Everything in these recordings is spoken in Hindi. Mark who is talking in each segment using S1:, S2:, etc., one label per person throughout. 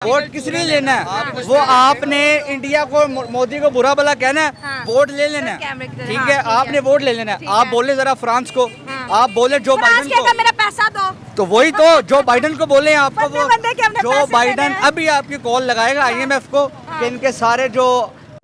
S1: वोट किस लिए लेना है? वो आपने इंडिया को मोदी को बुरा भला कहना है, वोट ले लेना है, ठीक है? आपने वोट ले लेना है। आप बोले जरा फ्रांस को, आप बोले जो बाइडन को,
S2: मेरा पैसा दो।
S1: तो वही तो जो बाइडन को बोले आपको, वो जो बाइडन अभी आपकी कॉल लगाएगा IMF को कि इनके सारे जो।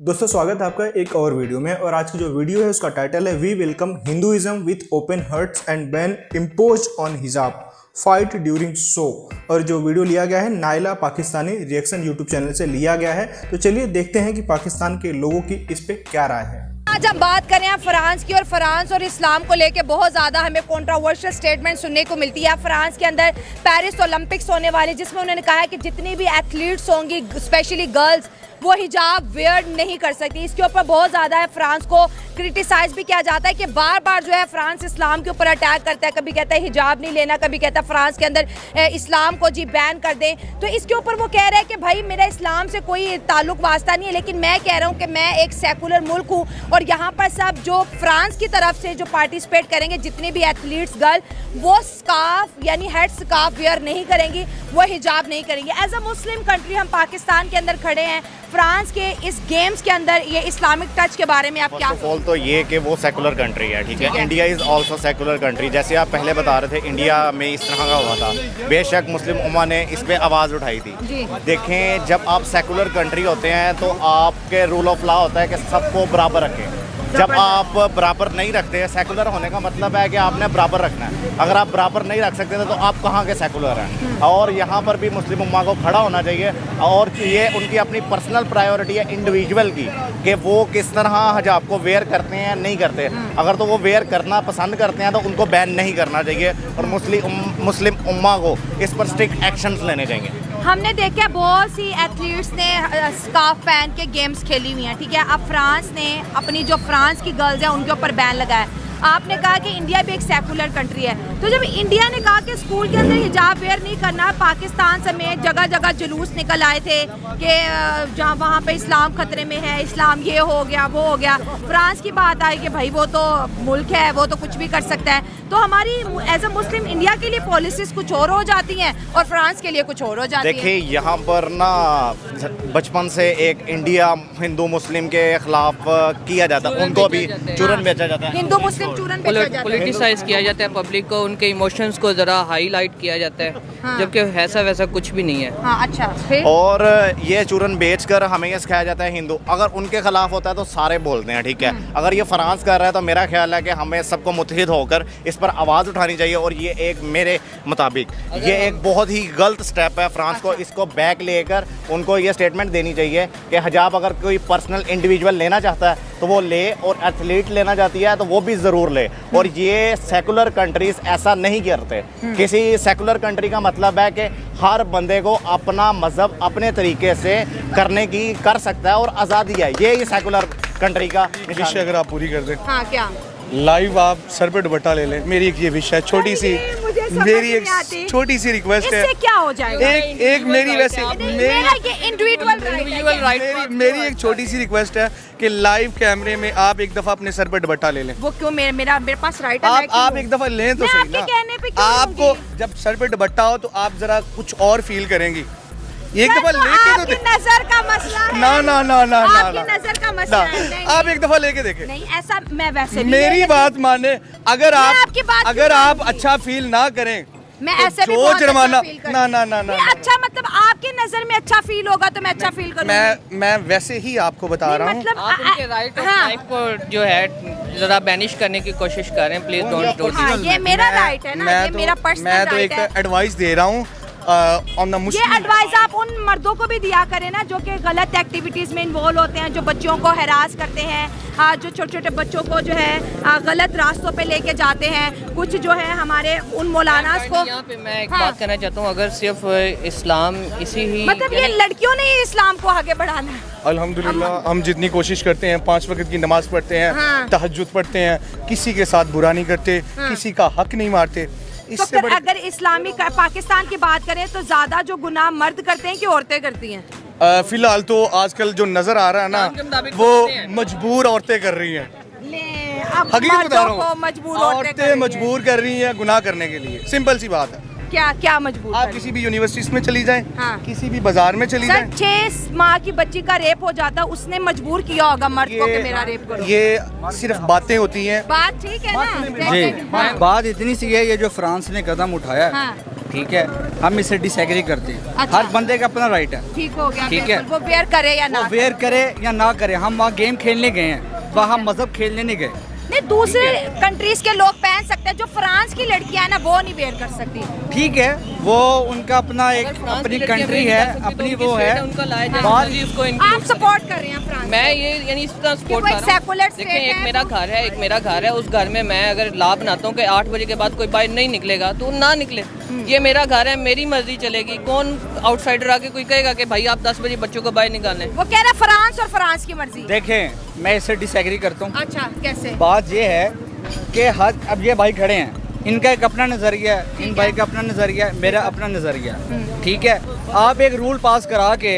S3: दोस्तों स्वागत है आपका एक और वीडियो में। और आज की जो वीडियो है उसका टाइटल है we welcome Hinduism with open hearts and ban impose on hijab fight during show. और जो वीडियो लिया गया है Naila Pakistani reaction YouTube channel से लिया गया है। तो चलिए देखते हैं कि पाकिस्तान के लोगों की इस पे क्या राय है।
S2: आज हम बात करें फ्रांस की, और फ्रांस और इस्लाम को लेके बहुत ज़्यादा हमें कंट्रोवर्शियल स्टेटमेंट सुनने को मिलती है। फ्रांस के अंदर पेरिस ओलंपिक्स होने वाले, जिसमें उन्होंने कहा है कि जितनी भी एथलीट्स होंगी स्पेशली गर्ल्स, वो हिजाब वेयर नहीं कर सकती। इसके ऊपर बहुत ज़्यादा है फ्रांस को क्रिटिसाइज भी किया जाता है कि बार बार जो है फ्रांस इस्लाम के ऊपर अटैक करता है। कभी कहता है हिजाब नहीं लेना, कभी कहता है फ्रांस के अंदर इस्लाम को जी बैन कर दें। तो इसके ऊपर वो कह रहे हैं कि भाई मेरा इस्लाम से कोई ताल्लुक वास्ता नहीं है, लेकिन मैं कह रहा हूँ कि मैं एक सेकुलर मुल्क हूँ और यहाँ पर सब जो फ्रांस की तरफ से जो पार्टिसिपेट करेंगे, जितने भी एथलीट्स गर्ल, वो स्कार्फ यानी हेड स्कार्फ वेयर नहीं करेंगी, वो हिजाब नहीं करेंगे। एज अ मुस्लिम कंट्री हम पाकिस्तान के अंदर खड़े हैं, फ्रांस के इस गेम्स के अंदर ये इस्लामिक टच के बारे में आप क्या?
S4: तो ये कि वो सेकुलर कंट्री है, ठीक है? India is also secular country. जैसे आप पहले बता रहे थे इंडिया में इस तरह का हुआ था, बेशक मुस्लिम उम्मा ने इस पे आवाज़ उठाई थी। देखें, जब आप सेकुलर कंट्री होते हैं तो आपके रूल ऑफ लॉ होता है कि सबको बराबर रखें। जब आप बराबर नहीं रखते हैं, सेकुलर होने का मतलब है कि आपने बराबर रखना है। अगर आप बराबर नहीं रख सकते तो आप कहाँ के सेकुलर हैं? और यहाँ पर भी मुस्लिम उम्मा को खड़ा होना चाहिए। और ये उनकी अपनी पर्सनल प्रायोरिटी है इंडिविजुअल की, कि वो किस तरह हिजाब को वेयर करते हैं नहीं करते। अगर तो वो वेयर करना पसंद करते हैं तो उनको बैन नहीं करना चाहिए, और मुस्लिम उम्मा को इस पर स्ट्रिक्ट एक्शंस लेने चाहिए।
S2: हमने देखा बहुत सी एथलीट्स ने स्कार्फ पहन के गेम्स खेली हुई हैं, ठीक है? अब फ्रांस ने अपनी जो फ्रांस की गर्ल्स हैं उनके ऊपर बैन लगाया। आपने कहा कि इंडिया भी एक सेकुलर कंट्री है, तो जब इंडिया ने कहा कि स्कूल के अंदर हिजाब वेयर नहीं करना, पाकिस्तान समेत जगह जगह जुलूस निकल आए थे कि जहाँ वहाँ पे इस्लाम खतरे में है, इस्लाम ये हो गया वो हो गया। फ्रांस की बात आई कि भाई वो तो मुल्क है, वो तो कुछ भी कर सकता है। तो हमारी एज अ मुस्लिम इंडिया के लिए पॉलिसीज कुछ और हो जाती हैं और फ्रांस के लिए कुछ और हो जाती है।
S4: देखिए, यहाँ पर ना बचपन से एक इंडिया हिंदू मुस्लिम के खिलाफ किया जाता है, उनको भी चूरन बेचा जाता है,
S2: हिंदू मुस्लिम
S5: पॉलिटिसाइज किया जाता है, पब्लिक को उनके इमोशंस को जरा हाईलाइट किया जाता है। हाँ। जबकि ऐसा वैसा कुछ भी नहीं है।
S2: हाँ, अच्छा, फिर?
S4: और ये चूरन बेचकर हमें ये सिखाया जाता है हिंदू। अगर उनके खिलाफ होता है तो सारे बोलते हैं, ठीक है? अगर ये फ्रांस कर रहा है तो मेरा ख्याल है कि हमें सबको मुत्तहिद होकर इस पर आवाज़ उठानी चाहिए। और ये एक मेरे मुताबिक ये एक बहुत ही गलत स्टेप है फ्रांस को। इसको बैक लेकर उनको ये स्टेटमेंट देनी चाहिए कि हिजाब अगर कोई पर्सनल इंडिविजुअल लेना चाहता है तो वो ले, और एथलीट लेना चाहती है तो वो भी ज़रूर ले। और ये सेकुलर कंट्रीज ऐसा नहीं करते। किसी सेकुलर कंट्री का मतलब है कि हर बंदे को अपना मजहब अपने तरीके से करने की कर सकता है और आज़ादी है। ये सेकुलर कंट्री का
S6: विश अगर आप पूरी कर दें।
S2: हाँ, क्या?
S6: लाइव आप सर पे दुपट्टा ले लें। मेरी एक ये विश है, छोटी सी, मेरी एक छोटी सी रिक्वेस्ट है।
S2: इससे क्या हो जाएगा?
S6: एक मेरी वैसे मेरी एक छोटी सी रिक्वेस्ट है कि लाइव कैमरे में आप एक दफा अपने सर पे दुपट्टा ले लें।
S2: वो क्यों? मेरे पास राइट है।
S6: आप एक दफा लें तो सही ना। आपको जब सर पे दुपट्टा हो तो आप जरा कुछ और फील करेंगी। एक दफा लेके तो
S2: नजर का मसला है।
S6: ना
S2: आपकी नजर का मसला है।
S6: आप एक दफा लेके देखें।
S2: नहीं, ऐसा मैं वैसे भी
S6: मेरी बात माने। अगर आप अच्छा फील ना करें,
S2: मैं ऐसे भी
S6: बहुत जुर्माना ना
S2: अच्छा, मतलब आपकी नजर में अच्छा फील होगा तो मैं अच्छा फील करूंगी।
S6: मैं वैसे ही आपको बता रहा हूँ।
S2: मतलब
S5: आप उनके राइट ऑफ लाइफ को जो है जरा बैनिश करने की कोशिश करें, प्लीज डोंट डू दिस।
S2: ये मेरा राइट है ना, ये मेरा पर्सनल राइट है।
S6: मैं तो एक एडवाइस दे रहा हूँ ऑन द मुस्लिम।
S2: ये एडवाइस आप उन मर्दों को भी दिया करें ना जो कि गलत एक्टिविटीज में इन्वॉल्व होते हैं, जो बच्चों को हैरास करते हैं, जो छोटे छोटे बच्चों को जो है गलत रास्तों पे लेके जाते हैं। कुछ जो है हमारे उन मौलानास को।
S5: यहाँ पे मैं एक बात कहना चाहता हूँ, अगर सिर्फ इस्लाम इसी ही
S2: मतलब ये लड़कियों ने ही इस्लाम को आगे बढ़ाना है।
S6: अल्हम्दुलिल्लाह हम जितनी कोशिश करते हैं, 5 वक्त की नमाज पढ़ते हैं, तहज्जुद पढ़ते हैं, किसी के साथ बुरा नहीं करते, किसी का हक नहीं मारते।
S2: तो फिर अगर इस्लामी पाकिस्तान की बात करें तो ज्यादा जो गुनाह मर्द करते हैं कि औरतें करती हैं?
S6: फिलहाल तो आजकल जो नजर आ रहा है ना, वो मजबूर औरतें कर रही हैं।
S2: हकीकत बता रहा हूँ,
S6: औरतें मजबूर कर रही हैं गुनाह करने के लिए। सिंपल सी बात है।
S2: क्या क्या मजबूर
S6: आप
S2: कर
S6: किसी भी यूनिवर्सिटीज में चली जाएं,
S2: हाँ।
S6: किसी भी बाजार में चली
S2: सर
S6: जाएं,
S2: 6 माह की बच्ची का रेप हो जाता, उसने मजबूर किया होगा मर्द को कि मेरा रेप करो।
S6: ये सिर्फ बातें होती हैं।
S2: बात ठीक है ना?
S1: जी
S2: हाँ।
S1: बात इतनी सी है, ये जो फ्रांस ने कदम उठाया
S2: हाँ।
S1: ठीक है, हम इससे डिसएग्री करते हैं।
S2: अच्छा।
S1: हर बंदे का अपना राइट है,
S2: ठीक हो गया,
S1: ठीक है।
S2: बिल्कुल, वो वेयर करे या
S1: वो
S2: ना
S1: वेयर करे या ना करे, हम वहाँ गेम खेलने गए हैं, वहाँ मजहब खेलने नहीं गए।
S2: नहीं, दूसरे कंट्रीज के लोग पहन सकते हैं, जो फ्रांस की लड़कियां है ना वो नहीं वेयर कर सकती।
S1: ठीक है, वो उनका अपना एक
S5: अगर फ्रांस
S1: अपनी
S5: की लड़कियां
S1: कंट्री
S5: वेयर
S1: है,
S5: कर सकती तो
S1: अपनी
S5: उनकी
S1: वो
S5: स्टेट
S1: है।
S5: उनका लाया जाए,
S1: बात-
S5: जी, उसको
S2: आप
S5: include
S2: सपोर्ट कर रहे हैं फ्रांस?
S5: मैं ये यानी इस तरह सपोर्ट
S2: वो
S5: कर
S2: एक
S5: रहा
S2: secular
S5: हूँ।
S2: state
S5: देखिए, एक
S2: है,
S5: मेरा घर है, एक मेरा घर है, उस घर में मैं अगर ला बनाता हूँ कि 8 बजे के बाद कोई बाहर नहीं निकलेगा तो ना निकले। ये मेरा घर है, मेरी मर्जी चलेगी। कौन आउटसाइडर आके कोई कहेगा कि भाई आप 10 बजे बच्चों को बाहर निकालें?
S2: वो कह रहा है फ्रांस और फ्रांस की मर्जी।
S1: देखें, मैं इससे डिसएग्री करता हूँ।
S2: अच्छा, कैसे?
S1: बात ये है कि हर अब ये भाई खड़े हैं, इनका एक अपना नज़रिया है, इन भाई का अपना नज़रिया है, मेरा अपना नज़रिया है, ठीक है। आप एक रूल पास करा के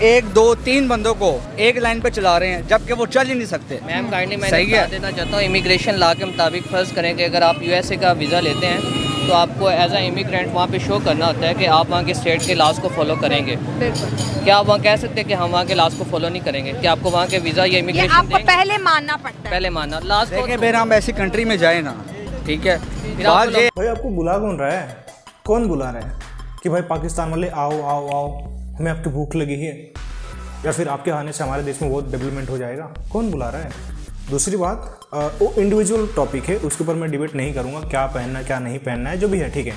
S1: 1 2 3 बंदों को एक लाइन पे चला रहे हैं, जबकि वो चल ही नहीं सकते।
S5: मैम काइंडली मैं
S1: सही
S5: बता
S1: है।
S5: देना चाहता हूँ, इमिग्रेशन लॉ के मुताबिक फ़र्ज़ करें कि अगर आप यूएसए का वीज़ा लेते हैं तो आपको एज अ इमिग्रेंट वहाँ पे शो करना होता है कि आप वहाँ के स्टेट के लॉज को फॉलो करेंगे।
S2: बिल्कुल,
S5: क्या आप वहाँ कह सकते हैं कि हम वहाँ के लॉज को फॉलो नहीं करेंगे? कि आपको वहाँ के वीज़ा या
S2: ये
S5: इमिग्रेशन
S2: आपको
S5: देंगे?
S2: पहले मानना पड़ता है।
S5: पहले मानना लॉज को
S1: देखें, फिर हम ऐसी कंट्री में जाए ना, ठीक है। बात ये
S3: भाई आपको बुला कौन रहा है? कौन बुला रहा है कि भाई पाकिस्तान वाले आओ आओ आओ, हमें आपकी भूख लगी है, या फिर आपके आने से हमारे देश में बहुत डेवलपमेंट हो जाएगा? कौन बुला रहा है? दूसरी बात, वो इंडिविजुअल टॉपिक है, उसके ऊपर मैं डिबेट नहीं करूँगा, क्या पहनना क्या नहीं पहनना है, जो भी है ठीक है।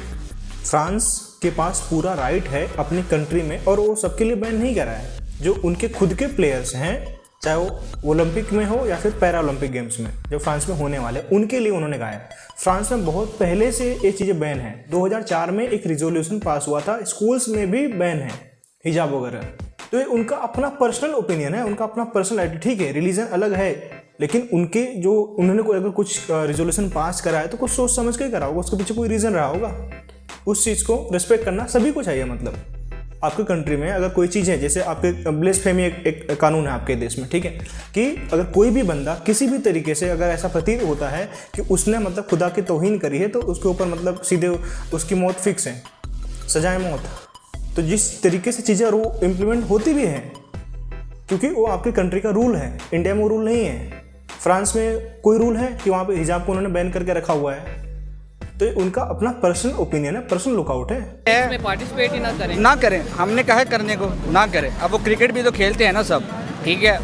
S3: फ्रांस के पास पूरा राइट है अपनी कंट्री में, और वो सबके लिए बैन नहीं कर रहा है। जो उनके खुद के प्लेयर्स हैं, चाहे वो ओलंपिक में हो या फिर पैरा ओलंपिक गेम्स में जो फ्रांस में होने वाले, उनके लिए उन्होंने कहा है। फ्रांस में बहुत पहले से ये चीज़ें बैन है। 2004 में एक रिजोल्यूशन पास हुआ था, स्कूल्स में भी बैन है हिजाब वगैरह। तो ये उनका अपना पर्सनल ओपिनियन है, उनका अपना पर्सनल आइडिया, ठीक है, रिलीजन अलग है, लेकिन उनके जो उन्होंने कोई अगर कुछ रिजोल्यूशन पास करा है तो कुछ सोच समझ के करा होगा, उसके पीछे कोई रीज़न रहा होगा। उस चीज़ को रिस्पेक्ट करना सभी को चाहिए। मतलब आपके कंट्री में अगर कोई चीज़ है, जैसे आपके ब्लेसफेमी एक कानून है आपके देश में, ठीक है, कि अगर कोई भी बंदा किसी भी तरीके से अगर ऐसा प्रतीत होता है कि उसने मतलब खुदा की तौहीन करी है, तो उसके ऊपर मतलब सीधे उसकी मौत फिक्स है, सजाए मौत। तो जिस तरीके से चीज़ें वो इम्प्लीमेंट होती भी हैं, क्योंकि वो आपके कंट्री का रूल है, इंडिया में वो रूल नहीं है। फ्रांस में कोई रूल है कि वहाँ पे हिजाब को उन्होंने बैन करके रखा हुआ है? तो ये उनका अपना पर्सनल ओपिनियन है, पर्सनल लुकआउट है।
S5: इसमें पार्टिसिपेट ही ना करें।
S1: ना करें, हमने कहा है करने को, ना करें। अब वो क्रिकेट भी तो खेलते हैं ना सब, ठीक है।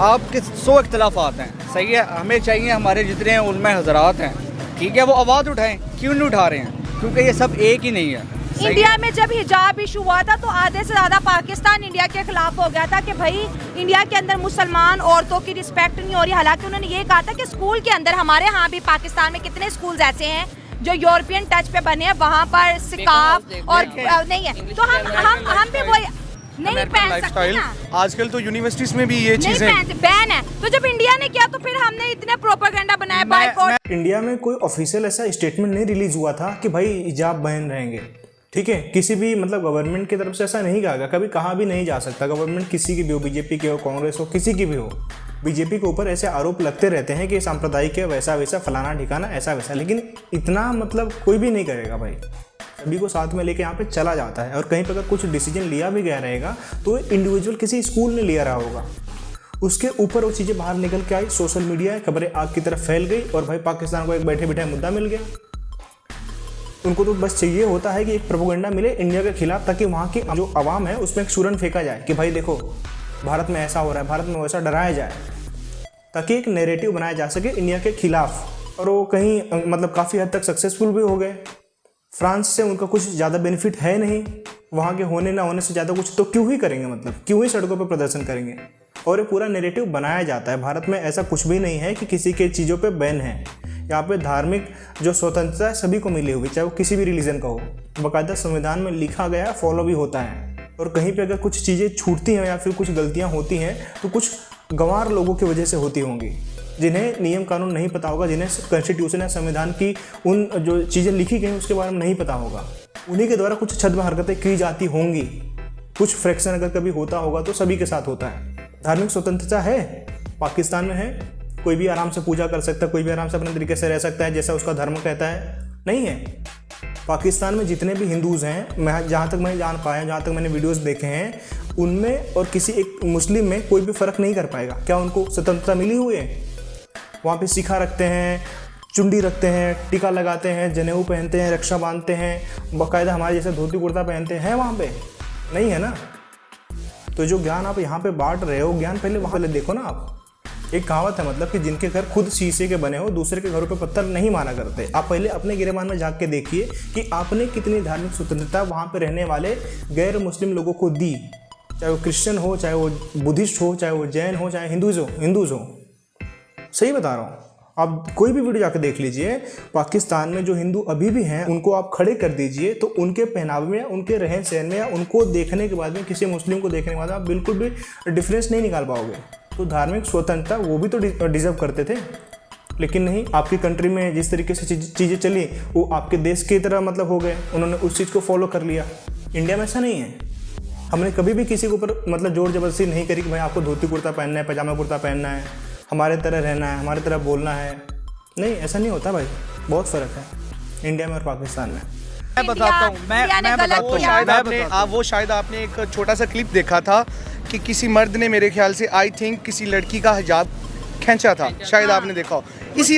S1: आपके 100 इख्तलाफात हैं, सही है। हमें चाहिए हमारे जितने उलमा हजरात हैं, ठीक है, वो आवाज़ उठाएं। क्यों नहीं उठा रहे हैं? क्योंकि ये सब एक ही नहीं है।
S2: इंडिया में जब हिजाब इशू हुआ था तो आधे से ज़्यादा पाकिस्तान इंडिया के खिलाफ हो गया था कि भाई इंडिया के अंदर मुसलमान औरतों की रिस्पेक्ट नहीं हो रही। हालांकि उन्होंने ये कहा था कि स्कूल के अंदर, हमारे यहाँ भी पाकिस्तान में कितने स्कूल्स ऐसे हैं जो यूरोपियन टच पे बने हैं, वहाँ पर सिकाफ और नहीं है, तो हम भी वो नहीं पहन सकते ना।
S6: आजकल तो यूनिवर्सिटीज में भी ये चीजें
S2: बैन है। तो जब इंडिया ने किया तो फिर हमने इतने प्रोपेगेंडा बनाया, बाइकॉट।
S3: इंडिया में कोई ऑफिशियल ऐसा स्टेटमेंट नहीं रिलीज हुआ था कि भाई हिजाब बैन रहेंगे, ठीक है। किसी भी मतलब गवर्नमेंट की तरफ से ऐसा नहीं कहा गया, कभी कहा भी नहीं जा सकता। गवर्नमेंट किसी की भी हो, बीजेपी की हो, कांग्रेस हो, किसी की भी हो, बीजेपी के ऊपर ऐसे आरोप लगते रहते हैं कि सांप्रदायिक है, वैसा वैसा, फलाना ठिकाना, ऐसा वैसा, लेकिन इतना मतलब कोई भी नहीं करेगा भाई। सभी को साथ में लेके यहाँ पे चला जाता है, और कहीं पर अगर कुछ डिसीजन लिया भी गया रहेगा तो इंडिविजुअल किसी स्कूल ने लिया रहा होगा, उसके ऊपर वो चीज़ें बाहर निकल के आई, सोशल मीडिया है, खबरें आग की तरफ फैल गई, और भाई पाकिस्तान को एक बैठे बिठाए मुद्दा मिल गया। उनको तो बस चाहिए होता है कि एक प्रोपेगेंडा मिले इंडिया के खिलाफ, ताकि वहाँ की जो आवाम है उसमें एक चूरन फेंका जाए कि भाई देखो भारत में ऐसा हो रहा है, भारत में वैसा, डराया जाए, ताकि एक नैरेटिव बनाया जा सके इंडिया के खिलाफ। और वो कहीं मतलब काफ़ी हद तक सक्सेसफुल भी हो गए। फ्रांस से उनका कुछ ज़्यादा बेनिफिट है नहीं, वहाँ के होने ना होने से ज़्यादा कुछ तो क्यों ही करेंगे, मतलब क्यों ही सड़कों पर प्रदर्शन करेंगे। और ये पूरा नैरेटिव बनाया जाता है। भारत में ऐसा कुछ भी नहीं है कि किसी के चीज़ों पे बैन है। यहाँ पे धार्मिक जो स्वतंत्रता है सभी को मिली हुई, चाहे वो किसी भी रिलीजन का हो, बाकायदा संविधान में लिखा गया, फॉलो भी होता है। और कहीं पे अगर कुछ चीज़ें छूटती हैं या फिर कुछ गलतियाँ होती हैं तो कुछ गंवार लोगों की वजह से होती होंगी, जिन्हें नियम कानून नहीं पता होगा, जिन्हें कॉन्स्टिट्यूशन या संविधान की उन जो चीज़ें लिखी गई उसके बारे में नहीं पता होगा, उन्हीं के द्वारा कुछ छद्म हरकतें की जाती होंगी। कुछ फ्रैक्शन अगर कभी होता होगा तो सभी के साथ होता है। धार्मिक स्वतंत्रता है, पाकिस्तान में है, कोई भी आराम से पूजा कर सकता है, कोई भी आराम से अपने तरीके से रह सकता है जैसा उसका धर्म कहता है, नहीं है। पाकिस्तान में जितने भी हिंदूज़ हैं, मैं जहाँ तक मैं जान पाया, जहाँ तक मैंने वीडियोस देखे हैं, उनमें और किसी एक मुस्लिम में कोई भी फ़र्क नहीं कर पाएगा। क्या उनको स्वतंत्रता मिली हुई है? वहाँ पे शिखा रखते हैं, चुंडी रखते हैं, टीका लगाते हैं, जनेऊ पहनते हैं, रक्षा बांधते हैं, बाकायदा हमारे जैसे धोती कुर्ता पहनते हैं वहाँ पे? नहीं है ना। तो जो ज्ञान आप यहाँ पे बांट रहे हो, ज्ञान पहले वहाँ पे देखो ना आप। एक कहावत है मतलब कि जिनके घर खुद शीशे के बने हो, दूसरे के घरों पे पत्थर नहीं मारा करते। आप पहले अपने गिरेबान में झाँक के देखिए कि आपने कितनी धार्मिक स्वतंत्रता वहाँ पे रहने वाले गैर मुस्लिम लोगों को दी, चाहे वो क्रिश्चियन हो, चाहे वो बुद्धिस्ट हो, चाहे वो जैन हो, चाहे हिंदूज़ हो। सही बता रहा हूँ। आप कोई भी वीडियो जाकर देख लीजिए, पाकिस्तान में जो हिंदू अभी भी हैं उनको आप खड़े कर दीजिए, तो उनके पहनावे में, उनके रहन सहन में, या उनको देखने के बाद में किसी मुस्लिम को देखने के बाद आप बिल्कुल भी डिफरेंस नहीं निकाल पाओगे। तो धार्मिक स्वतंत्रता वो भी तो डिजर्व करते थे, लेकिन नहीं। आपकी कंट्री में जिस तरीके से चीज़ें चली वो आपके देश की तरह मतलब हो गए, उन्होंने उस चीज़ को फॉलो कर लिया। इंडिया में ऐसा नहीं है। हमने कभी भी किसी के ऊपर मतलब जोर जबरदस्ती नहीं करी कि भाई आपको धोती कुर्ता पहनना है, पैजामा कुर्ता पहनना है, हमारे तरह रहना है, हमारे तरह बोलना है। नहीं, ऐसा नहीं होता भाई। बहुत फ़र्क है इंडिया में और पाकिस्तान में।
S1: मैं बताता हूँ, मैं बताता हूँ।
S6: वो शायद आपने एक छोटा सा क्लिप देखा था कि किसी मर्द ने, मेरे ख्याल से आई थिंक किसी लड़की का हिजाब खींचा था, शायद आपने देखा हो। इसी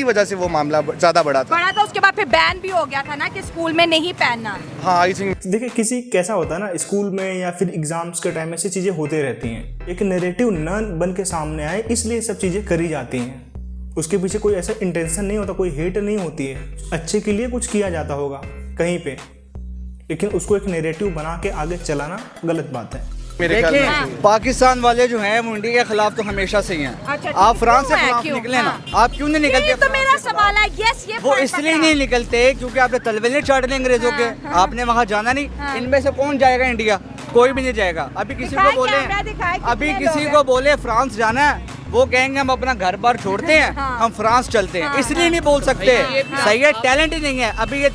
S6: वजह से वो मामला ज़्यादा बड़ा था।
S2: उसके बाद फिर बैन भी हो गया था ना कि स्कूल में नहीं पहनना।
S6: हाँ, आई थिंक
S3: देखिए किसी कैसा होता है ना, स्कूल में या फिर एग्जाम्स के टाइम ऐसी चीज़ें होती रहती हैं। एक नैरेटिव न बन के सामने आए, इसलिए सब चीज़ें करी जाती हैं। उसके पीछे कोई ऐसा इंटेंशन नहीं होता, कोई हेट नहीं होती है, अच्छे के लिए कुछ किया जाता होगा कहीं पे, लेकिन उसको एक नैरेटिव बना के आगे चलाना गलत बात है।
S1: देखिए, पाकिस्तान वाले जो हैं वो इंडिया के खिलाफ तो हमेशा से ही हैं।
S2: अच्छा,
S1: आप फ्रांस से खिलाफ निकले ना, आप क्यों नहीं निकलते?
S2: तो मेरा सवाल है। यस, ये
S1: वो इसलिए नहीं निकलते क्योंकि आपने तलवारें चाट ली अंग्रेजों के, आपने वहाँ जाना नहीं। इनमें से कौन जाएगा इंडिया? कोई भी नहीं जाएगा। अभी किसी को बोले फ्रांस जाना है, वो कहेंगे हम अपना घर बार छोड़ते हैं, हम फ्रांस चलते हैं। इसलिए नहीं बोल सकते, सही है, टैलेंट ही नहीं है। अभी ये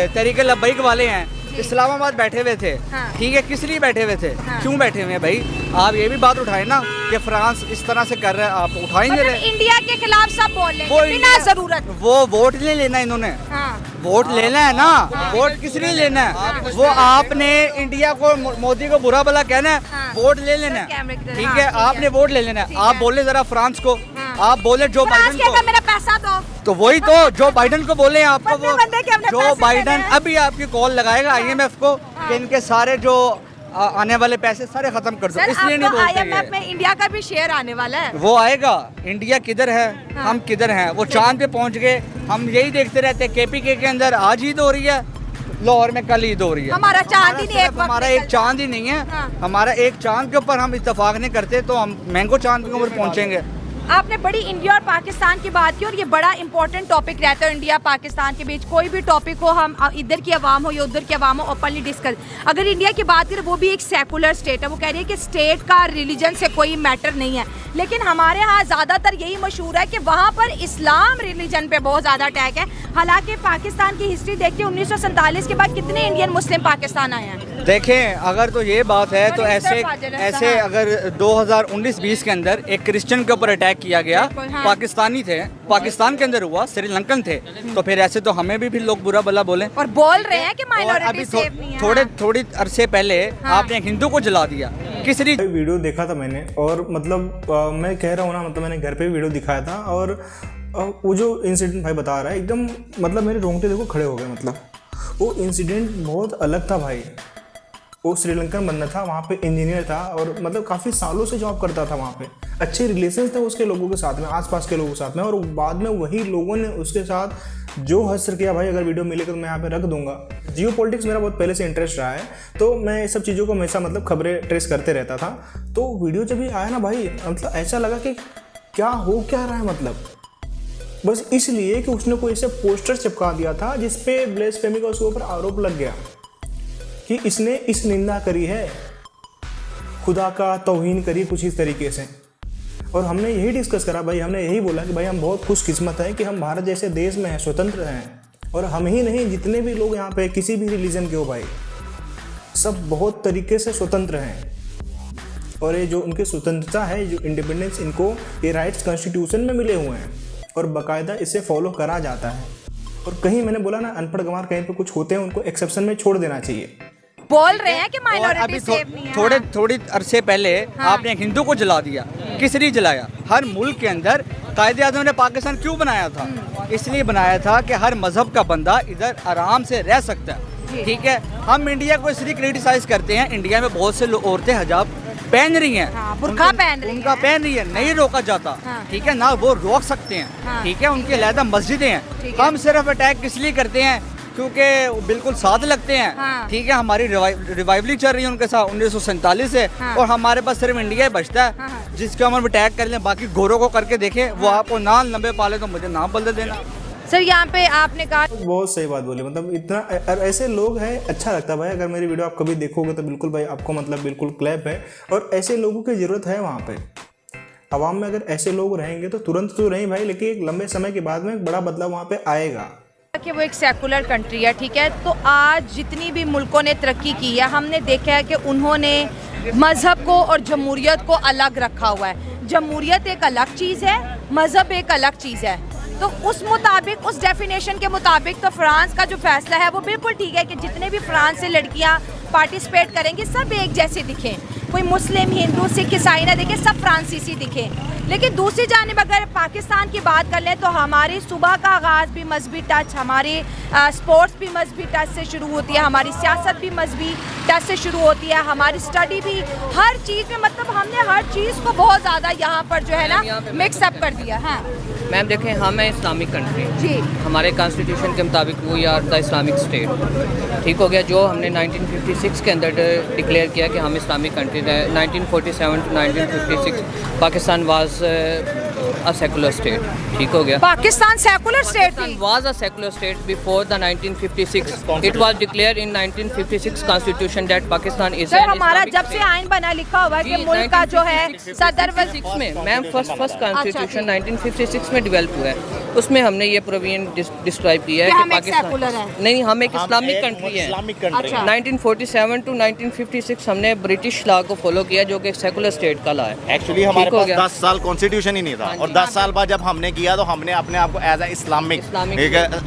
S1: तरीके लब्बैक वाले हैं, इस्लामाबाद बैठे हुए थे, ठीक है, किस लिए बैठे हुए थे? क्यों बैठे हुए हैं भाई? आप ये भी बात उठाए ना कि फ्रांस इस तरह से कर रहा है, आप उठा ही नहीं रहे।
S2: इंडिया के खिलाफ सब बोल रहे हैं बिना जरूरत।
S1: वो वोट ले लेना, इन्होंने वोट लेना है ना, वोट किस लिए लेना है? वो आपने इंडिया को, मोदी को बुरा भला कहना है, वोट ले लेना है, ठीक है, आपने वोट ले लेना है। आप बोले जरा फ्रांस को, आप बोले जो बाइडन को,
S2: मेरा पैसा दो,
S1: तो वही तो जो बाइडन को बोले आपको, वो जो बाइडन अभी आपकी कॉल लगाएगा IMF को कि इनके सारे जो आने वाले पैसे सारे खत्म कर दो। इसलिए नहीं बोलते
S2: IMF में इंडिया का भी शेयर आने वाला है।
S1: वो आएगा। इंडिया किधर है, हम किधर हैं? वो चांद पे पहुंच गए। हम यही देखते रहते हैं, KPK के अंदर आज ईद हो रही है, लाहौर में कल ईद हो रही है।
S2: हमारा चांद ही नहीं है,
S1: हमारा एक चांद ही नहीं है। हमारा एक चांद के ऊपर हम इत्तेफाक नहीं करते तो हम मैंगो चांद के ऊपर पहुंचेंगे।
S2: आपने बड़ी इंडिया और पाकिस्तान की बात की और ये बड़ा इंपॉर्टेंट टॉपिक रहता है इंडिया पाकिस्तान के बीच। कोई भी टॉपिक हो, हम इधर की आवाम हो या उधर की आवाम हो, ओपनली डिस्कस। अगर इंडिया की बात करें, वो भी एक सेकुलर स्टेट है। वो कह रही है कि स्टेट का रिलीजन से कोई मैटर नहीं है, लेकिन हमारे यहाँ ज़्यादातर यही मशहूर है कि वहाँ पर इस्लाम रिलीजन पे बहुत ज़्यादा अटैक है। हालांकि पाकिस्तान की हिस्ट्री देखिए, 1947 के बाद कितने इंडियन मुस्लिम पाकिस्तान आए हैं।
S1: देखें, अगर तो ये बात है तो ऐसे अगर 2019-20 के अंदर एक क्रिश्चियन के ऊपर अटैक किया गया, पाकिस्तानी थे, पाकिस्तान के अंदर हुआ, श्रीलंकन थे, तो फिर ऐसे तो हमें भी लोग बुरा भला बोले
S2: और बोल रहे हैं कि माइनॉरिटी सेफ नहीं है।
S1: थोड़ी अरसे पहले आपने एक हिंदू को जला दिया। किस
S3: वीडियो देखा था मैंने, और मतलब मैं कह रहा हूँ ना, मतलब मैंने घर पे वीडियो दिखाया था, और वो जो इंसिडेंट भाई बता रहा है, एकदम मतलब मेरे रोंगटे देखो खड़े हो गए। मतलब वो इंसिडेंट बहुत अलग था भाई। वो श्रीलंकन बंदा था, वहाँ पे इंजीनियर था, और मतलब काफ़ी सालों से जॉब करता था वहाँ पे। अच्छे रिलेशंस थे उसके लोगों के साथ में, आसपास के लोगों के साथ में, और बाद में वही लोगों ने उसके साथ जो हश्र किया भाई, अगर वीडियो मिलेगा तो मैं यहाँ पे रख दूंगा। जियो पॉलिटिक्स मेरा बहुत पहले से इंटरेस्ट रहा है, तो मैं ये सब चीज़ों को हमेशा मतलब खबरें ट्रेस करते रहता था। तो वीडियो जब भी आया ना भाई, मतलब ऐसा लगा कि क्या हो क्या रहा है, मतलब बस इसलिए कि उसने कोई ऐसे पोस्टर चिपका दिया था जिसपे ब्लेसफेमी का उसके ऊपर आरोप लग गया कि इसने इस निंदा करी है, खुदा का तौहीन करी कुछ इस तरीके से। और हमने यही डिस्कस करा भाई, हमने यही बोला कि भाई हम बहुत खुशकिस्मत हैं कि हम भारत जैसे देश में हैं, स्वतंत्र हैं, और हम ही नहीं जितने भी लोग यहाँ पे किसी भी रिलीजन के हो भाई, सब बहुत तरीके से स्वतंत्र हैं। और ये जो उनकी स्वतंत्रता है, जो इंडिपेंडेंस, इनको ये राइट्स कॉन्स्टिट्यूशन में मिले हुए हैं और बाकायदा इसे फॉलो करा जाता है। और कहीं मैंने बोला ना, अनपढ़ गंवार कहीं पे कुछ होते हैं उनको एक्सेप्शन में छोड़ देना चाहिए।
S2: बोल रहे हैं कि
S1: और
S2: माइनॉरिटी
S1: अभी
S2: सेफ नहीं है।
S1: थोड़ी अरसे पहले आपने एक हिंदू को जला दिया, किस लिए जलाया? हर मुल्क के अंदर कायदे आज़म ने पाकिस्तान क्यों बनाया था? इसलिए बनाया था कि हर मजहब का बंदा इधर आराम से रह सकता है, ठीक है। हम इंडिया को इसलिए क्रिटिसाइज करते हैं, इंडिया में बहुत से औरतें हिजाब पहन रही हैं,
S2: बुर्का पहन रही
S1: उनका पहन रही है, नहीं रोका जाता, ठीक है ना, वो रोक सकते हैं, ठीक है, उनकी अलहदा मस्जिदें हैं। हम सिर्फ अटैक किस लिए करते हैं? क्योंकि वो बिल्कुल साथ लगते हैं, ठीक है। हमारी रिवाइवली चल रही है उनके साथ 1947 से, और हमारे पास सिर्फ इंडिया ही बचता है जिसके हम अटैक कर लें। बाकी गोरों को करके देखें, वो आपको नाम लंबे पाले तो मुझे नाम बदल देना।
S2: सर यहाँ पे आपने कहा
S3: बहुत सही बात बोली, मतलब इतना ऐसे लोग हैं, अच्छा लगता है भाई। अगर मेरी वीडियो आप कभी देखोगे तो बिल्कुल भाई आपको मतलब बिल्कुल क्लैप है, और ऐसे लोगों की ज़रूरत है वहाँ पे। आवाम में अगर ऐसे लोग रहेंगे तो तुरंत तो नहीं भाई, लेकिन एक लंबे समय के बाद में एक बड़ा बदलाव वहाँ पे आएगा।
S2: कि वो एक सेकुलर कंट्री है, ठीक है। तो आज जितनी भी मुल्कों ने तरक्की की है, हमने देखा है कि उन्होंने मज़हब को और जमहूरियत को अलग रखा हुआ है। जमहूरियत एक अलग चीज़ है, मज़हब एक अलग चीज़ है। तो उस मुताबिक, उस डेफिनेशन के मुताबिक तो फ्रांस का जो फैसला है वो बिल्कुल ठीक है कि जितने भी फ्रांस से लड़कियां पार्टिसिपेट करेंगे सब एक जैसे दिखें, कोई मुस्लिम, हिंदू, सिख, ईसाई ना दिखे, सब फ्रांसीसी दिखें। लेकिन दूसरी जानिब अगर पाकिस्तान की बात कर लें तो हमारी सुबह का आगाज़ भी मजहबी टच, हमारी स्पोर्ट्स भी मजहबी टच से शुरू होती है, हमारी सियासत भी मजहबी टच से शुरू होती है, हमारी स्टडी भी, हर चीज़ में मतलब हमने हर चीज़ को बहुत ज़्यादा यहाँ पर जो है ना मिक्सअप कर दिया। हाँ
S5: मैम देखें, हम हैं इस्लामिक कंट्री
S2: जी,
S5: हमारे कॉन्स्टिट्यूशन के मुताबिक we are the Islamic state, ठीक हो गया। जो हमने 1956 के अंदर डिक्लेयर किया कि हम इस्लामिक कंट्री है। 1947 to 1956 Pakistan was a secular state, ठीक हो गया।
S2: पाकिस्तान सेकुलर स्टेट थी,
S5: was a secular state before the 1956. It was declared in 1956 constitution that Pakistan is
S2: sir
S5: an
S2: हमारा
S5: Islamic
S2: जब से
S5: state.
S2: आइन बना लिखा हुआ है कि
S5: जी,
S2: मुल्क का जो है सदर
S5: 1956 में मैम फर्स्ट कॉन्स्टिट्यूशन
S2: अच्छा,
S5: 1956 में डेवलप हुआ है। उसमें हमने ये प्रोविजन डिस्क्राइब किया है
S2: कि
S5: कि
S2: हम एक secular हैं।
S5: नहीं, हम एक इस्लामिक कंट्री है।
S4: इस्लामिक कंट्री
S2: अच्छा।
S5: 1947 टू 1956 हमने ब्रिटिश लॉ को फॉलो किया जो कि सेकुलर स्टेट का लॉ है।
S4: एक्चुअली हमारे
S5: ठीक हो
S4: पास
S5: गया।
S4: 10 साल कॉन्स्टिट्यूशन ही नहीं था, और 10 साल बाद जब हमने किया तो हमने अपने आप को एज ए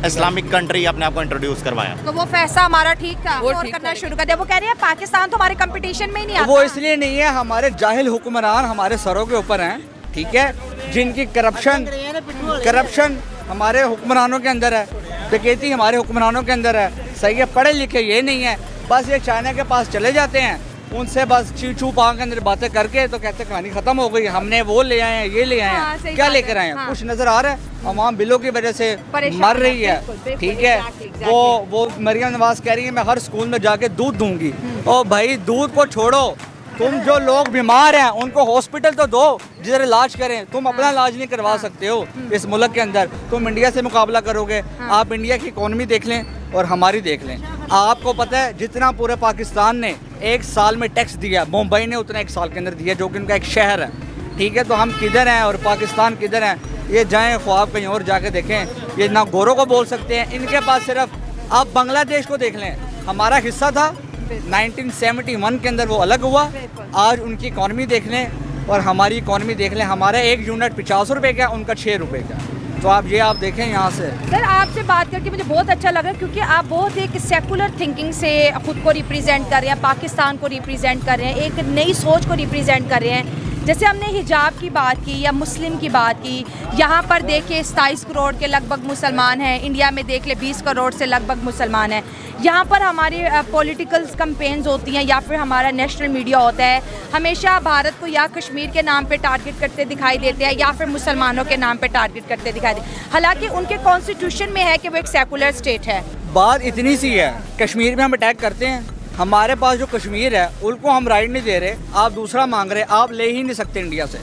S4: इस्लामिक कंट्री अपने आप को इंट्रोड्यूस करवाया।
S2: तो वो फैसला हमारा ठीक था,
S5: वो
S2: और
S5: ठीक
S2: करना
S5: था।
S2: शुरू कर दिया। वो कह रहे हैं पाकिस्तान तो हमारे कंपटीशन में ही नहीं आता।
S1: वो इसलिए नहीं है, हमारे जाहिल हुक्मरान हमारे सरों के ऊपर हैं, ठीक है, जिनकी करप्शन हमारे हुक्मरानों के अंदर है, डकैती हमारे हुक्मरानों के अंदर है, सही है। पढ़े लिखे ये नहीं है, बस ये चाइना के पास चले जाते हैं, उनसे बस चू पाँव के अंदर बातें करके तो कहते कहानी खत्म हो गई, हमने वो ले आए हैं, ये ले आए
S2: हाँ,
S1: हैं।
S2: सही
S1: क्या
S2: बात
S1: लेकर
S2: है,
S1: आए हैं?
S2: हाँ।
S1: कुछ नजर आ रहा है? अवाम बिलों की वजह से
S2: परेशान
S1: मर
S2: है,
S1: रही है,
S2: बिल्कुल, बिल्कुल,
S1: ठीक है।
S2: exactly,
S1: वो मरियम नवाज कह रही है मैं हर स्कूल में जाके दूध दूंगी। ओ भाई, दूध को छोड़ो, तुम जो लोग बीमार हैं उनको हॉस्पिटल तो दो जिधर इलाज करें। तुम अपना इलाज नहीं करवा सकते हो इस मुल्क के अंदर, तुम इंडिया से मुकाबला करोगे। आप इंडिया की इकोनॉमी देख लें और हमारी देख लें। आपको पता है जितना पूरे पाकिस्तान ने एक साल में टैक्स दिया, मुंबई ने उतना एक साल के अंदर दिया, जो कि उनका एक शहर है, ठीक है। तो हम किधर हैं और पाकिस्तान किधर हैं? ये जाएं ख्वाब कहीं और जाके देखें। ये ना गोरों को बोल सकते हैं, इनके पास सिर्फ, आप बांग्लादेश को देख लें, हमारा हिस्सा था 1971 के अंदर, वो अलग हुआ। आज उनकी इकॉनमी देख लें और हमारी इकॉनमी देख लें, हमारा एक यूनिट 50 रुपये का, उनका 6 रुपये का। तो आप देखें यहाँ से।
S2: सर आपसे बात करके मुझे बहुत अच्छा लगा, क्योंकि आप बहुत एक सेकुलर थिंकिंग से खुद को रिप्रेजेंट कर रहे हैं, पाकिस्तान को रिप्रेजेंट कर रहे हैं, एक नई सोच को रिप्रेजेंट कर रहे हैं। जैसे हमने हिजाब की बात की या मुस्लिम की बात की, यहाँ पर देखिए 27 करोड़ के लगभग मुसलमान हैं, इंडिया में देख ले 20 करोड़ से लगभग मुसलमान हैं। यहाँ पर हमारी पॉलिटिकल कैंपेन्स होती हैं या फिर हमारा नेशनल मीडिया होता है, हमेशा भारत को या कश्मीर के नाम पे टारगेट करते दिखाई देते हैं या फिर मुसलमानों के नाम पे टारगेट करते दिखाई देते हैं। हालांकि उनके कॉन्स्टिट्यूशन में है कि वो एक सेकुलर स्टेट है।
S1: बात इतनी सी है, कश्मीर में हम अटैक करते हैं, हमारे पास जो कश्मीर है उनको हम राइट नहीं दे रहे, आप दूसरा मांग रहे, आप ले ही नहीं सकते इंडिया से।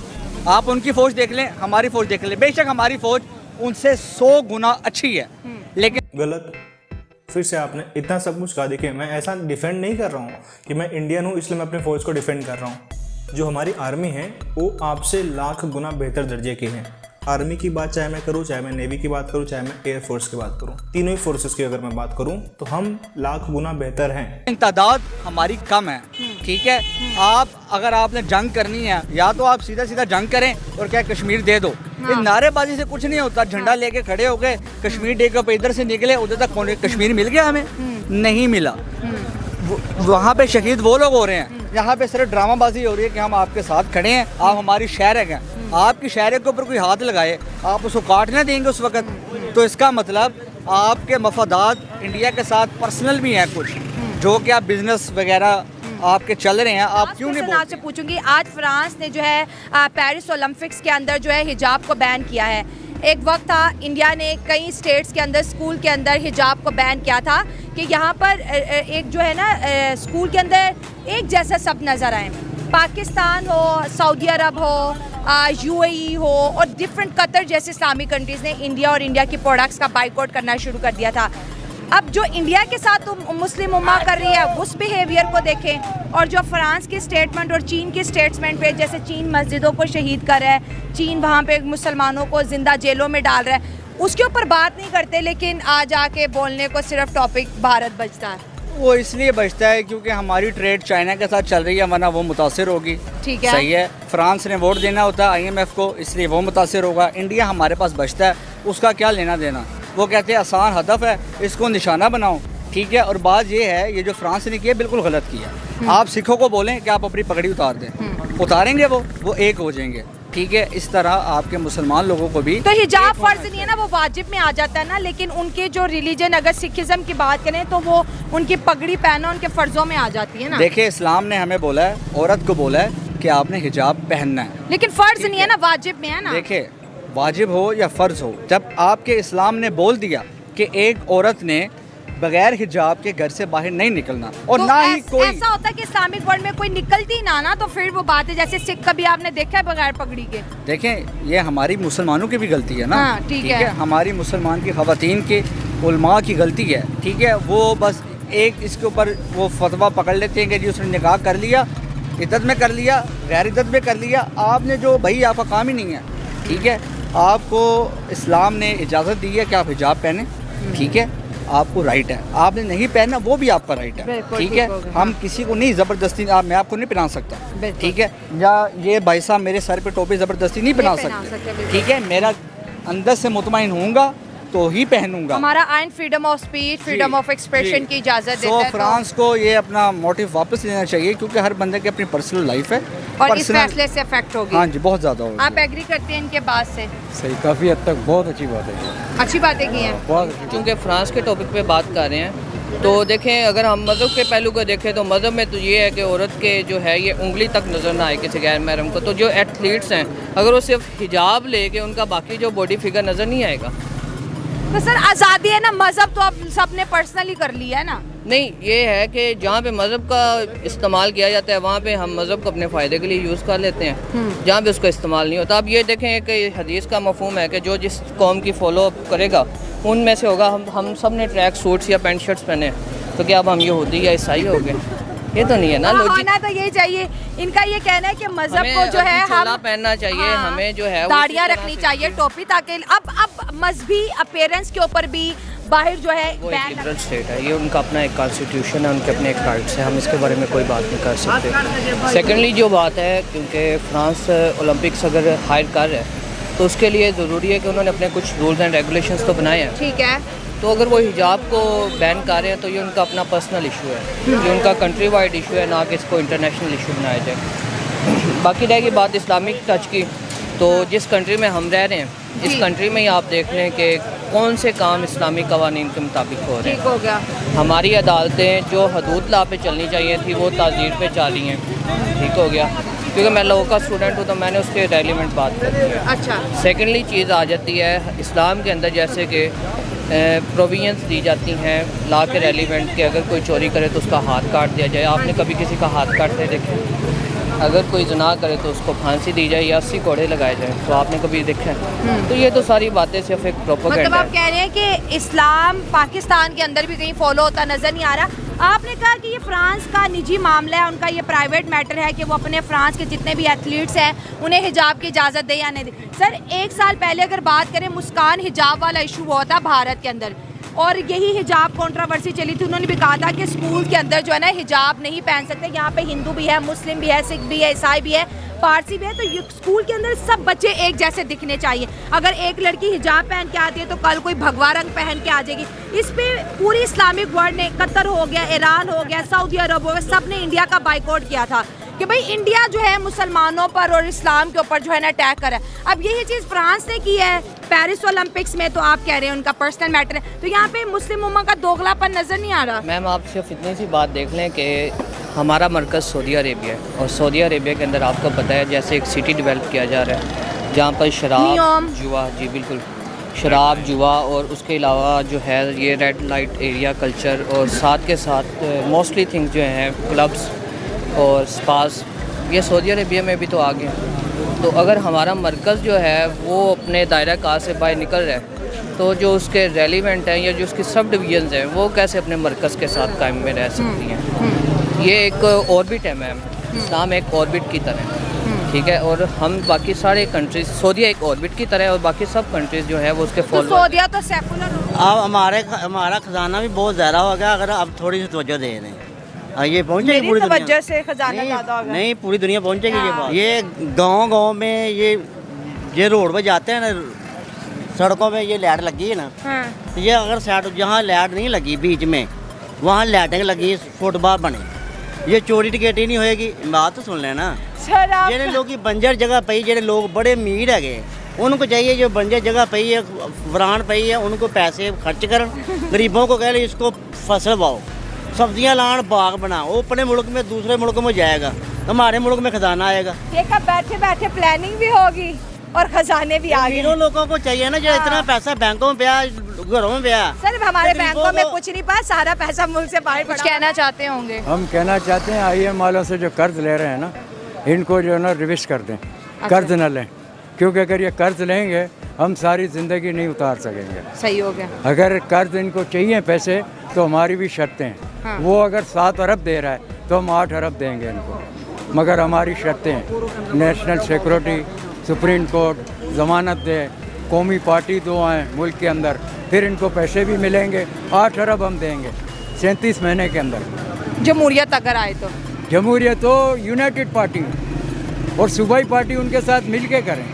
S1: आप उनकी फ़ौज देख लें, हमारी फ़ौज देख लें, बेशक हमारी फ़ौज उनसे 100 गुना अच्छी है, लेकिन
S3: गलत। फिर से आपने इतना सब कुछ कहा। देखिए, मैं ऐसा डिफेंड नहीं कर रहा हूँ कि मैं इंडियन हूँ इसलिए मैं अपनी फ़ौज को डिफेंड कर रहा हूँ। जो हमारी आर्मी है वो आपसे लाख गुना बेहतर दर्जे की है। आर्मी की बात चाहे मैं करूँ, चाहे मैं नेवी की बात करूँ, चाहे मैं एयरफोर्स की बात करूँ, तीनों ही फोर्सेस की अगर मैं बात करूँ तो हम लाख गुना बेहतर हैं।
S1: तादाद हमारी कम है, ठीक है। आप अगर आपने जंग करनी है या तो आप सीधा सीधा जंग करें और क्या कश्मीर दे दो।
S2: हाँ।
S1: इस नारेबाजी से कुछ नहीं होता। झंडा लेके खड़े हो गए, कश्मीर डे के ऊपर इधर से निकले उधर तक कश्मीर मिल गया, हमें नहीं मिला। वहाँ पे शहीद वो लोग हो रहे हैं, यहाँ पे सिर्फ ड्रामाबाजी हो रही है कि हम आपके साथ खड़े हैं, आप हमारी शहर हैं। आपकी शहर के ऊपर कोई हाथ लगाए, आप उसको काटने देंगे उस वक्त, तो इसका मतलब आपके मफादात इंडिया के साथ पर्सनल भी हैं कुछ, जो कि आप बिजनेस वगैरह आपके चल रहे हैं। आप क्यों नहीं
S2: आपसे पूछूंगी, आज फ्रांस ने जो है पेरिस ओलंपिक्स के अंदर जो है हिजाब को बैन किया है। एक वक्त था इंडिया ने कई स्टेट्स के अंदर स्कूल के अंदर हिजाब को बैन किया था कि यहाँ पर एक जो है ना स्कूल के अंदर एक जैसा सब नज़र आए। पाकिस्तान हो, सऊदी अरब हो, UAE हो और डिफरेंट कतर जैसे इस्लामिक कंट्रीज़ ने इंडिया और इंडिया की प्रोडक्ट्स का बाइकआउट करना शुरू कर दिया था। अब जो इंडिया के साथ मुस्लिम उम्मा कर रही है उस बिहेवियर को देखें, और जो फ्रांस की स्टेटमेंट और चीन की स्टेटमेंट पे, जैसे चीन मस्जिदों को शहीद कर रहा है, चीन वहाँ पे मुसलमानों को जिंदा जेलों में डाल रहा है, उसके ऊपर बात नहीं करते, लेकिन आज आके बोलने को सिर्फ टॉपिक भारत बचता है।
S1: वो इसलिए बचता है क्योंकि हमारी ट्रेड चाइना के साथ चल रही है, वरना वो मुतासिर होगी।
S2: ठीक है,
S1: सही है। फ्रांस ने वोट देना होता है IMF को, इसलिए वो मुतासिर होगा। इंडिया हमारे पास बचता है, उसका क्या लेना देना। वो कहते हैं आसान हदफ है, इसको निशाना बनाओ, ठीक है। और बात ये है, ये जो फ्रांस ने किया बिल्कुल गलत किया। आप सिखों को बोलें कि आप अपनी पगड़ी उतार दें, उतारेंगे वो एक हो जाएंगे, ठीक है। इस तरह आपके मुसलमान लोगों को भी
S2: तो हिजाब फर्ज नहीं है ना, वो वाजिब में आ जाता है ना। लेकिन उनके जो रिलीजन, अगर सिखिज्म की बात करें तो वो उनकी पगड़ी पहना उनके फर्जों में आ जाती है ना।
S1: देखिए, इस्लाम ने हमें बोला है, औरत को बोला है कि आपने हिजाब पहनना है,
S2: लेकिन फर्ज नहीं है ना, वाजिब में है ना।
S1: देखिए, वाजिब हो या फ़र्ज़ हो, जब आपके इस्लाम ने बोल दिया कि एक औरत ने बगैर हिजाब के घर से बाहर नहीं निकलना, और
S2: तो
S1: ना ही कोई
S2: ऐसा होता है कि इस्लामिक वर्ल्ड में कोई निकलती ना तो फिर वो बात है, जैसे सिख कभी आपने देखा है बगैर पगड़ी के।
S1: देखें, ये हमारी मुसलमानों की भी गलती है ना।
S2: हाँ, ठीक है।
S1: हमारी मुसलमान की ख़वातीन की, उलमा की गलती है, ठीक है। वो बस एक इसके ऊपर वो फतवा पकड़ लेते हैं कि जी उसने निकाह कर लिया, इद्दत में कर लिया, गैर इद्दत में कर लिया। आपने जो भाई आपका काम ही नहीं है, ठीक है। आपको इस्लाम ने इजाज़त दी है कि आप हिजाब पहने, ठीक है, आपको राइट है। आपने नहीं पहनना, वो भी आपका राइट है, ठीक है। हम किसी को नहीं ज़बरदस्ती, मैं आपको नहीं पहना सकता, ठीक है। या ये भाई साहब मेरे सर पे टोपी ज़बरदस्ती नहीं पहना सकते, ठीक है। मेरा अंदर से मुतमईन होऊंगा तो ही पहनूंगा।
S2: हमारा आइन freedom of speech, freedom of expression की इजाज़त देता है।
S1: फ्रांस को ये अपना मोटिव वापस लेना चाहिए, क्योंकि हर बंदे की अपनी पर्सनल लाइफ है
S2: और इस फैसले से इफेक्ट होगी।
S1: हाँ जी, बहुत ज़्यादा होगी।
S2: आप एग्री करते हैं इनके बात से?
S7: सही, काफ़ी हद तक बहुत अच्छी बात है,
S2: अच्छी बातें की हैं।
S7: बहुत।
S5: क्योंकि फ्रांस के टॉपिक पे बात कर रहे हैं, तो देखें, अगर हम मज़हब के पहलू को देखें तो मज़हब में तो ये है कि औरत के जो है ये उंगली तक नज़र ना आए किसी गैर महरम को। तो जो एथलीट्स हैं, अगर वो सिर्फ हिजाब लेके, उनका बाकी जो बॉडी फिगर नज़र नहीं आएगा।
S2: तो सर आज़ादी है ना, मज़हब तो अब सबने पर्सनली कर लिया है ना।
S5: नहीं, ये है कि जहाँ पे मज़हब का इस्तेमाल किया जाता है वहाँ पे हम मज़हब को अपने फ़ायदे के लिए यूज़ कर लेते हैं, जहाँ पे उसका इस्तेमाल नहीं होता। अब ये देखें कि हदीस का मफ़हूम है कि जो जिस कौम की फॉलो करेगा उनमें से होगा। हम सब ने ट्रैक सूट्स या पैंट शर्ट्स पहने, तो क्या अब हम यहूदी या ईसाई हो गए? ये तो नहीं है ना लॉजिक।
S2: होना तो यही चाहिए। इनका ये कहना है कि मज़हब को जो है हम
S5: पहनना चाहिए, हमें जो है
S2: दाढ़ियाँ रखनी चाहिए, टोपी, ताकि अब मजहबी अपीयरेंस के ऊपर भी बाहर जो है
S5: वो एक लिबरल स्टेट है, ये उनका अपना एक कॉन्स्टिट्यूशन है, उनके अपने एक राइट्स हैं, हम इसके बारे में कोई बात नहीं कर सकते। सेकेंडली जो बात है, क्योंकि फ्रांस ओलंपिक्स अगर हायर कर रहा है तो उसके लिए ज़रूरी है कि उन्होंने अपने कुछ रूल्स एंड रेगुलेशंस तो बनाए हैं,
S2: ठीक है।
S5: तो अगर वो हिजाब को बैन कर रहे हैं तो ये उनका अपना पर्सनल इशू है, ये उनका कंट्री वाइड इशू है, ना कि इसको इंटरनेशनल इशू बनाया जाए। बाकी रहेगी बात इस्लामिक टच की, तो जिस कंट्री में हम रह रहे हैं, इस कंट्री में ही आप देख रहे हैं कि कौन से काम इस्लामी कवानीन के मुताबिक हो रहे हैं।
S2: ठीक हो गया।
S5: हमारी अदालतें जो हदूद ला पे चलनी चाहिए थी वो ताज़ीर पे जा रही हैं, ठीक हो गया। क्योंकि मैं लॉ का स्टूडेंट हूँ तो मैंने उसके रेलिवेंट बात करनी है।
S2: अच्छा।
S5: सेकेंडली चीज़ आ जाती है इस्लाम के अंदर, जैसे कि प्रोविजंस दी जाती हैं लॉ के रेलिवेंट कि अगर कोई चोरी करे तो उसका हाथ काट दिया जाए। आपने कभी किसी का हाथ काटते देखे? अगर कोई ज़िना करे तो उसको फांसी दी जाए या 80 कोड़े लगाए जाए, तो आपने कभी देखा है? तो ये तो सारी बातें सिर्फ एक प्रोपेगेंडा
S2: मतलब
S5: है।
S2: आप कह रहे हैं कि इस्लाम पाकिस्तान के अंदर भी कहीं फॉलो होता नजर नहीं आ रहा, आपने कहा कि ये फ्रांस का निजी मामला है, उनका ये प्राइवेट मैटर है कि वो अपने फ्रांस के जितने भी एथलीट्स हैं उन्हें हिजाब की इजाज़त दे या नहीं दे। सर, 1 साल पहले अगर बात करें, मुस्कान हिजाब वाला इशू हुआ था भारत के अंदर, और यही हिजाब कंट्रोवर्सी चली थी। उन्होंने भी कहा था कि स्कूल के अंदर जो है ना हिजाब नहीं पहन सकते। यहाँ पे हिंदू भी है, मुस्लिम भी है, सिख भी है, ईसाई भी है, पारसी भी है, तो स्कूल के अंदर सब बच्चे एक जैसे दिखने चाहिए। अगर एक लड़की हिजाब पहन के आती है तो कल कोई भगवा रंग पहन के आ जाएगी। इस पे पूरी इस्लामिक वर्ल्ड ने, कतर हो गया, ईरान हो गया, सऊदी अरब हो गया, सब ने इंडिया का बाइकआउट किया था कि भाई इंडिया जो है मुसलमानों पर और इस्लाम के ऊपर जो है ना अटैक कर रहा है। अब यही चीज़ फ्रांस ने की है पेरिस ओलंपिक्स में, तो आप कह रहे हैं उनका पर्सनल मैटर है, तो यहाँ पे मुस्लिम उम्मा का दोगलापन नज़र नहीं आ रहा।
S5: मैम, आप सिर्फ इतनी सी बात देख लें कि हमारा मरकज़ सऊदी अरेबिया है, और सऊदी अरेबिया के अंदर आपको पता है जैसे एक सिटी डेवलप किया जा रहा है जहाँ पर शराब, जुआ, जी बिल्कुल, शराब, जुआ, और उसके अलावा जो है ये रेड लाइट एरिया कल्चर, और साथ के साथ मोस्टली थिंग्स जो हैं क्लब्स और स्पास, ये सऊदी अरेबिया में भी तो आ गए। तो अगर हमारा मरकज़ जो है वो अपने दायरा कार से बाहर निकल रहा है, तो जो उसके रेलिवेंट हैं या जो उसकी सब डिवीजन्स हैं वो कैसे अपने मरकज़ के साथ कायम में रह सकती हैं। ये एक ऑर्बिट है मैम, इस्लाम एक ऑर्बिट की तरह है, ठीक है, और हम बाकी सारे कंट्रीज, सऊदीया एक ऑर्बिट की तरह है और बाकी सब कंट्रीज जो है वो उसके फॉलो।
S2: सऊदीया तो सेकुलर हो।
S8: अब हमारा खजाना भी बहुत ज़्यादा हो गया, अगर अब थोड़ी सी तवज्जो दे दें ये पहुँचेगी पूरी दुनिया
S2: से खजाना ज़्यादा होगा।
S8: नहीं, पूरी दुनिया पहुँचेगी ये बात। ये गांव में ये रोड पे जाते हैं ना, सड़कों में ये लाइट लगी है ना, तो ये अगर साइड जहाँ लाइट नहीं लगी बीच में, वहाँ लाइटें लगी, फुटपाथ बने, ये चोरी टिकट ही नहीं होएगी। बात तो सुन लेना, जेडे लोग बंजर जगह पे, जेडे लोग बड़े अमीर है उनको चाहिए जो बंजर जगह पे है, वरान पे है, उनको पैसे खर्च कर, गरीबों को कह ले इसको फसल बाओ, सब्जियां लान, बाग बनाओ, अपने मुल्क में दूसरे मुल्क में जाएगा, हमारे मुल्क में खजाना आएगा।
S2: देखा, बैठे बैठे प्लानिंग भी होगी और खजाने भी आ गए।
S8: लोगों को चाहिए ना जो इतना पैसा बैंकों में पिया, घरों में पिया।
S2: सर, हमारे बैंकों में कुछ नहीं पाया, सारा पैसा मुल्क से बाहर। कुछ कहना चाहते होंगे?
S7: हम कहना चाहते हैं IM वालों से जो कर्ज ले रहे हैं ना, इनको जो है ना रिविज कर दें, कर्ज न लें, क्योंकि अगर ये कर्ज लेंगे हम सारी ज़िंदगी नहीं उतार सकेंगे।
S2: सही हो गया।
S7: अगर कर्ज इनको चाहिए पैसे तो हमारी भी शर्तें हैं। वो अगर 7 अरब दे रहा है तो हम 8 अरब देंगे इनको, मगर हमारी शर्तें हैं, नेशनल सिक्योरिटी, सुप्रीम कोर्ट, ज़मानत दे, कौमी पार्टी 2 आएँ मुल्क के अंदर, फिर इनको पैसे भी मिलेंगे। 8 अरब हम देंगे 37 महीने के अंदर।
S2: जमहूरियत अगर आए तो?
S7: जमहूरियत तो यूनाइटेड पार्टी और सूबाई पार्टी उनके साथ मिल के करें,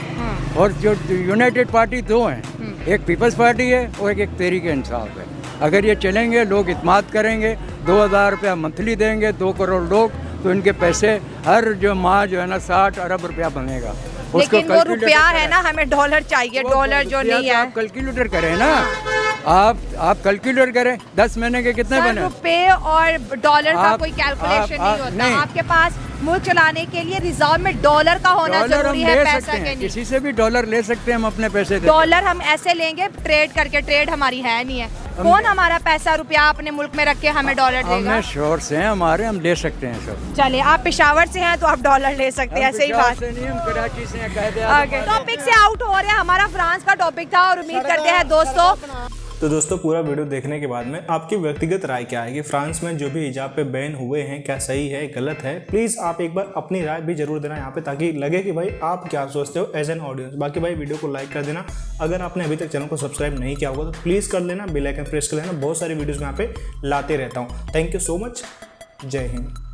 S7: और जो यूनाइटेड पार्टी 2 हैं, एक पीपल्स पार्टी है और एक तहरीक इंसाफ है। अगर ये चलेंगे, लोग इत्माद करेंगे, 2000 रुपया मंथली देंगे, 2 करोड़ लोग, तो इनके पैसे हर जो माह जो है ना 60 अरब रुपया बनेगा।
S2: लेकिन वो रुपया है ना, हमें डॉलर चाहिए, डॉलर जो नहीं है।
S7: आप कैलकुलेटर करें ना, आप कैलकुलेटर करें 10 महीने के कितने बने।
S2: रुपए और डॉलर का कोई कैलकुलेशन नहीं होता। आपके पास मुल्क चलाने के लिए रिजर्व में डॉलर का होना जरूरी है, पैसा के नहीं।
S7: किसी से भी डॉलर ले सकते हैं हम अपने पैसे।
S2: डॉलर हम ऐसे लेंगे ट्रेड करके, ट्रेड हमारी है नहीं है। कौन हमारा पैसा रुपया अपने मुल्क में रख के हमें डॉलर देगा?
S7: हमें शोर से हैं हमारे, हम ले सकते हैं सब।
S2: चलिए, आप पेशावर से हैं तो आप डॉलर ले सकते हैं, ऐसे ही बात।
S7: हम कराची से हैं।
S2: टॉपिक से आउट हो रहे हैं, हमारा फ्रांस का टॉपिक था और उम्मीद करते हैं दोस्तों।
S3: तो दोस्तों, पूरा वीडियो देखने के बाद में आपकी व्यक्तिगत राय क्या है कि फ्रांस में जो भी हिजाब पे बैन हुए हैं क्या सही है, गलत है? प्लीज़ आप एक बार अपनी राय भी जरूर देना यहाँ पे, ताकि लगे कि भाई आप क्या सोचते हो एज एन ऑडियंस। बाकी भाई वीडियो को लाइक कर देना, अगर आपने अभी तक चैनल को सब्सक्राइब नहीं किया होगा तो प्लीज़ कर लेना, बेल आइकन प्रेस कर लेना, बहुत सारी वीडियोज़ मैं यहाँ पे लाते रहता हूँ। थैंक यू सो मच, जय हिंद।